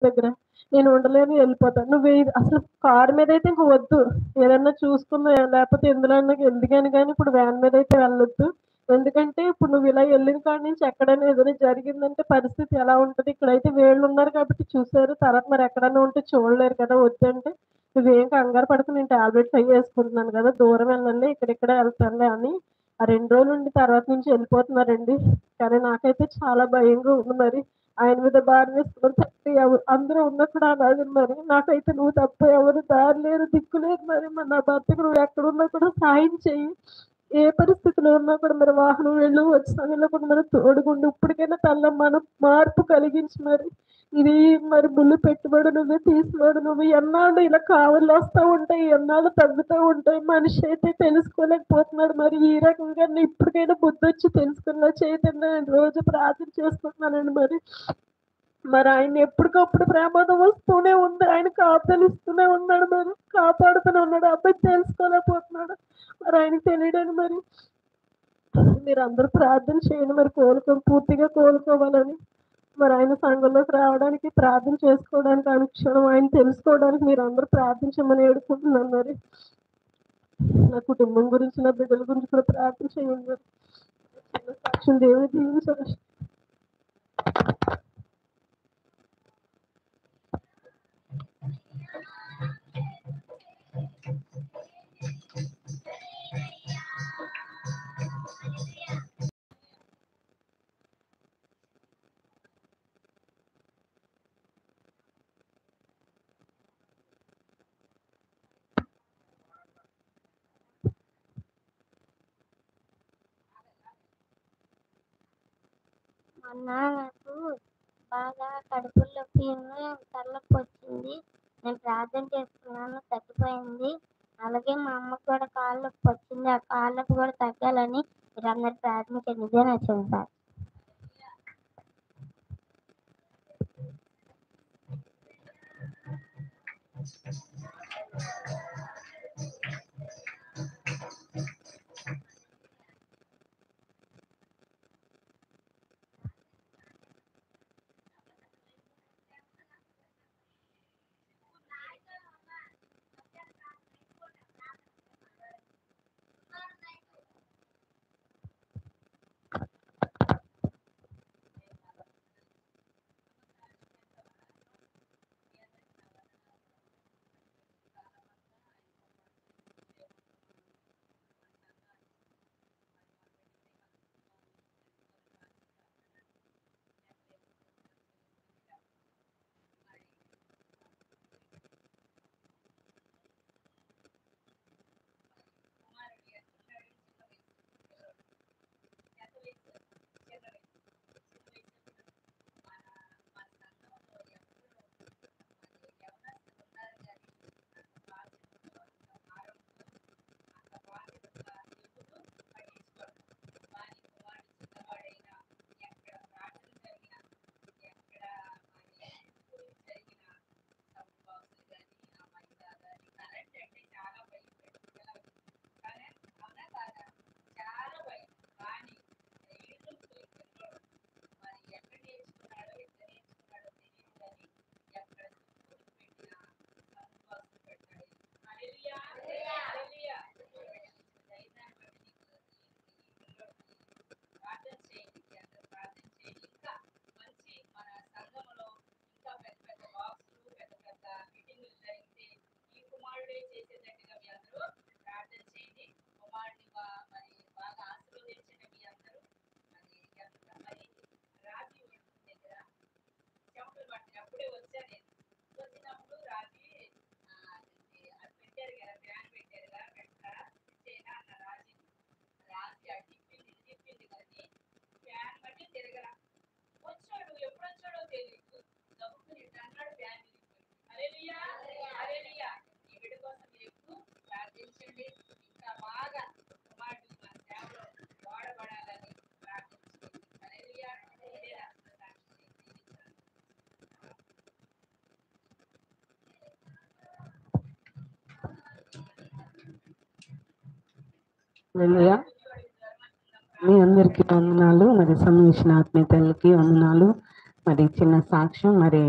దగ్గర. నేను ఉండలేను వెళ్ళిపోతాను. అసలు కారు మీదైతే ఇంక వద్దు. ఏదన్నా చూసుకుందాం లేకపోతే ఎందులోన్నా ఎందుకని గాని ఇప్పుడు వ్యాన్ మీదైతే వెళ్ళొద్దు. ఎందుకంటే ఇప్పుడు నువ్వు ఇలా వెళ్ళిన కాడి నుంచి ఎక్కడైనా ఏదైనా జరిగిందంటే పరిస్థితి ఎలా ఉంటది? ఇక్కడైతే వీళ్ళున్నారు కాబట్టి చూసారు. తర్వాత మరి ఎక్కడన్నా ఉంటే చూడలేరు కదా! వద్దంటే, "నువ్వేం కంగారు పడకు నేను టాబ్లెట్స్ అయి వేసుకుంటున్నాను కదా! దూరం వెళ్ళనులే ఇక్కడిక్కడే వెళ్తానులే" అని ఆ 2 రోజులుండి తర్వాత నుంచి వెళ్ళిపోతున్నారండి. కానీ నాకైతే చాలా భయంగా ఉంది మరి. ఆయన మీద భారం వేసుకొని తప్ప అందరూ ఉన్నప్పుడు అలాగే మరి. నాకైతే నువ్వు తప్ప ఎవరు దారి లేరు, దిక్కు లేదు మరి. మరి నా భర్తకు నువ్వు ఎక్కడున్నా కూడా సాయం చెయ్యి. ఏ పరిస్థితిలో ఉన్నా కూడా మరి వాహనం వెళ్ళు వచ్చే సమయంలో కూడా మరి తోడుగుండు. ఇప్పటికైనా తనలో మార్పు కలిగించి మరి ఇది మరి ముళ్ళు పెట్టుబడి నువ్వే తీసివాడు నువ్వు. ఎన్నాళ్ళు ఇలా కావళ్ళు వస్తా ఉంటాయి, ఎన్నాళ్ళు తగ్గుతూ ఉంటాయి. మనిషి అయితే తెలుసుకోలేకపోతున్నాడు. మరి ఈ రకంగా ఇప్పటికైనా బుద్ధొచ్చి తెలుసుకున్న చైతన్య రోజు ప్రార్థన చేసుకుంటున్నానండి మరి. మరి ఆయన ఎప్పటికప్పుడు ప్రమాదం వస్తూనే ఉంది. ఆయన కాపుదలు ఇస్తూనే ఉన్నాడు మరి. కాపాడుతూనే ఉన్నాడు. అబ్బాయి తెలుసుకోలేకపోతున్నాడు. మరి ఆయనకి తెలియడండి మరి. మీరందరూ ప్రార్థన చేయండి మరి పూర్తిగా కోలుకోవాలని. మరి ఆయన సంఘంలోకి రావడానికి, ప్రార్థన చేసుకోవడానికి, అనుక్షణం ఆయన తెలుసుకోవడానికి మీరందరూ ప్రార్థించమని వేడుకుంటున్నాను మరి. నా కుటుంబం గురించి, నా బిడ్డల గురించి కూడా ప్రార్థన చేయండి మరి. చిన్న సాక్ష్యం దేవుని దీవించాలి. మొన్న నాకు బాగా కడుపులో నొప్పి తలనొప్పి వచ్చింది. నేను ప్రార్థన చేసుకున్నాను, తగ్గిపోయింది. అలాగే మా అమ్మకు కూడా కాళ్ళ నొప్పి వచ్చింది. ఆ కాళ్ళ నొప్పి కూడా తగ్గాలని మీరందరూ ప్రార్థించండి. ఇదే నా చింత. హల్లెలూయా. మీ అందరికీ వందనాలు. మరి సమీక్షణ ఆత్మీయతలకి వందనాలు. మరి చిన్న సాక్ష్యం, మరి